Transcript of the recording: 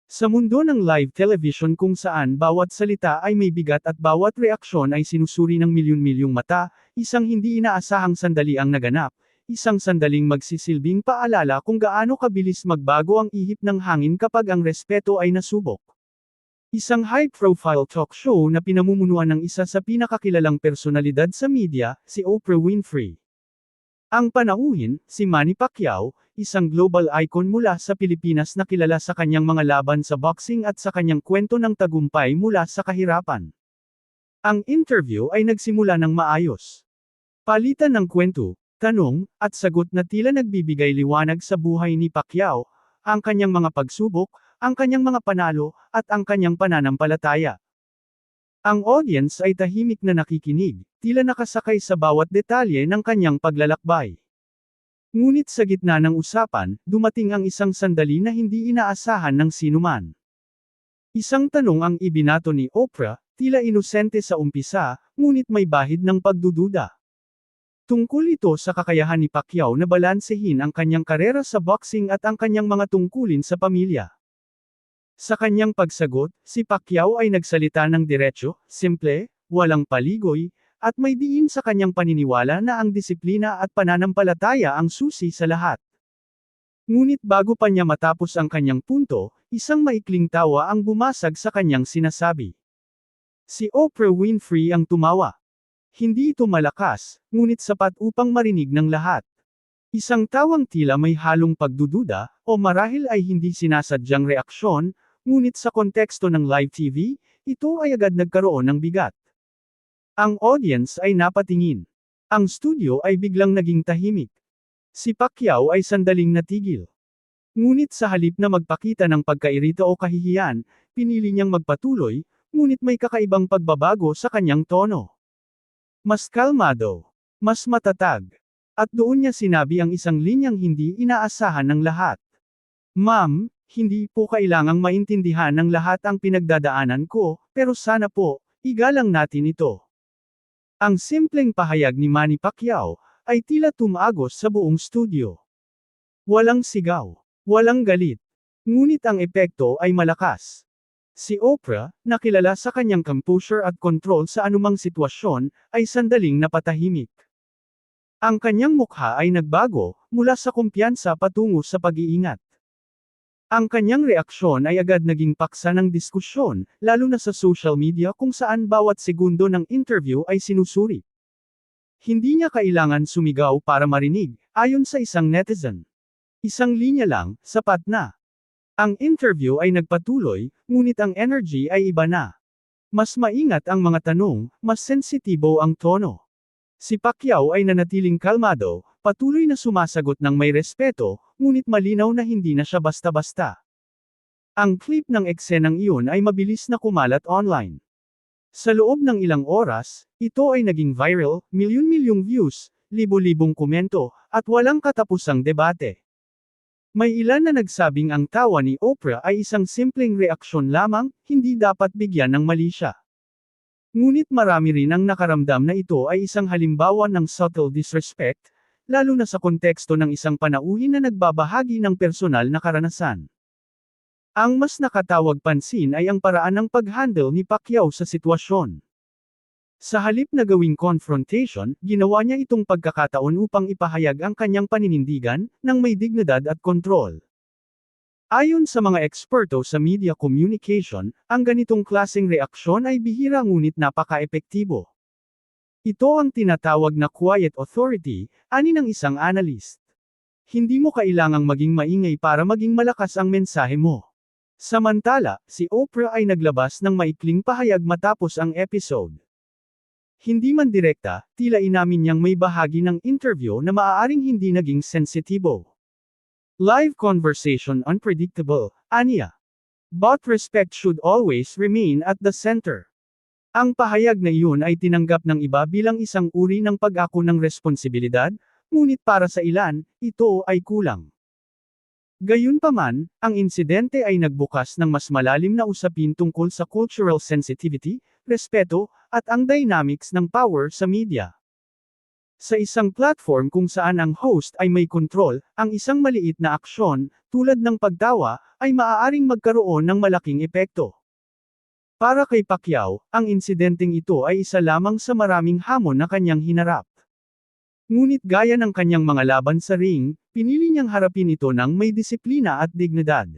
Sa mundo ng live television kung saan bawat salita ay may bigat at bawat reaksyon ay sinusuri ng milyon-milyong mata, isang hindi inaasahang sandali ang naganap, isang sandaling magsisilbing paalala kung gaano kabilis magbago ang ihip ng hangin kapag ang respeto ay nasubok. Isang high-profile talk show na pinamumunuan ng isa sa pinakakilalang personalidad sa media, si Oprah Winfrey. Ang panauhin, si Manny Pacquiao, isang global icon mula sa Pilipinas na kilala sa kanyang mga laban sa boxing at sa kanyang kwento ng tagumpay mula sa kahirapan. Ang interview ay nagsimula ng maayos. Palitan ng kwento, tanong, at sagot na tila nagbibigay liwanag sa buhay ni Pacquiao, ang kanyang mga pagsubok, ang kanyang mga panalo, at ang kanyang pananampalataya. Ang audience ay tahimik na nakikinig, tila nakasakay sa bawat detalye ng kanyang paglalakbay. Ngunit sa gitna ng usapan, dumating ang isang sandali na hindi inaasahan ng sinuman. Isang tanong ang ibinato ni Oprah, tila inosente sa umpisa, ngunit may bahid ng pagdududa. Tungkol ito sa kakayahan ni Pacquiao na balansehin ang kanyang karera sa boxing at ang kanyang mga tungkulin sa pamilya. Sa kanyang pagsagot, si Pacquiao ay nagsalita ng diretso, simple, walang paligoy, at may diin sa kanyang paniniwala na ang disiplina at pananampalataya ang susi sa lahat. Ngunit bago pa niya matapos ang kanyang punto, isang maikling tawa ang bumasag sa kanyang sinasabi. Si Oprah Winfrey ang tumawa. Hindi ito malakas, ngunit sapat upang marinig ng lahat. Isang tawang tila may halong pagdududa, o marahil ay hindi sinasadyang reaksyon, ngunit sa konteksto ng live TV, ito ay agad nagkaroon ng bigat. Ang audience ay napatingin. Ang studio ay biglang naging tahimik. Si Pacquiao ay sandaling natigil. Ngunit sa halip na magpakita ng pagkairita o kahihiyan, pinili niyang magpatuloy, ngunit may kakaibang pagbabago sa kanyang tono. Mas kalmado, mas matatag. At doon niya sinabi ang isang linyang hindi inaasahan ng lahat. Ma'am, hindi po kailangang maintindihan ng lahat ang pinagdadaanan ko, pero sana po, igalang natin ito. Ang simpleng pahayag ni Manny Pacquiao, ay tila tumagos sa buong studio. Walang sigaw, walang galit. Ngunit ang epekto ay malakas. Si Oprah, na kilala sa kanyang composure at control sa anumang sitwasyon, ay sandaling napatahimik. Ang kanyang mukha ay nagbago, mula sa kumpiyansa patungo sa pag-iingat. Ang kanyang reaksyon ay agad naging paksa ng diskusyon, lalo na sa social media kung saan bawat segundo ng interview ay sinusuri. Hindi niya kailangan sumigaw para marinig, ayon sa isang netizen. Isang linya lang, sapat na. Ang interview ay nagpatuloy, ngunit ang energy ay iba na. Mas maingat ang mga tanong, mas sensitibo ang tono. Si Pacquiao ay nanatiling kalmado, patuloy na sumasagot ng may respeto, ngunit malinaw na hindi na siya basta-basta. Ang clip ng eksenang iyon ay mabilis na kumalat online. Sa loob ng ilang oras, ito ay naging viral, milyon-milyong views, libo-libong komento, at walang katapusang debate. May ilan na nagsabing ang tawa ni Oprah ay isang simpleng reaksyon lamang, hindi dapat bigyan ng mali siya. Ngunit marami rin ang nakaramdam na ito ay isang halimbawa ng subtle disrespect, lalo na sa konteksto ng isang panauhin na nagbabahagi ng personal na karanasan. Ang mas nakatawag pansin ay ang paraan ng pag-handle ni Pacquiao sa sitwasyon. Sa halip na gawing confrontation, ginawa niya itong pagkakataon upang ipahayag ang kanyang paninindigan, ng may dignidad at kontrol. Ayon sa mga eksperto sa media communication, ang ganitong klaseng reaksyon ay bihira ngunit napaka-epektibo. Ito ang tinatawag na quiet authority, ani ng isang analyst. Hindi mo kailangang maging maingay para maging malakas ang mensahe mo. Samantala, si Oprah ay naglabas ng maikling pahayag matapos ang episode. Hindi man direkta, tila inamin niyang may bahagi ng interview na maaaring hindi naging sensitibo. Live conversation unpredictable, aniya. But respect should always remain at the center. Ang pahayag na iyon ay tinanggap ng iba bilang isang uri ng pag-ako ng responsibilidad, ngunit para sa ilan, ito ay kulang. Gayunpaman, ang insidente ay nagbukas ng mas malalim na usapin tungkol sa cultural sensitivity, respeto, at ang dynamics ng power sa media. Sa isang platform kung saan ang host ay may kontrol, ang isang maliit na aksyon, tulad ng pagtawa, ay maaaring magkaroon ng malaking epekto. Para kay Pacquiao, ang insidenteng ito ay isa lamang sa maraming hamon na kanyang hinarap. Ngunit gaya ng kanyang mga laban sa ring, pinili niyang harapin ito ng may disiplina at dignidad.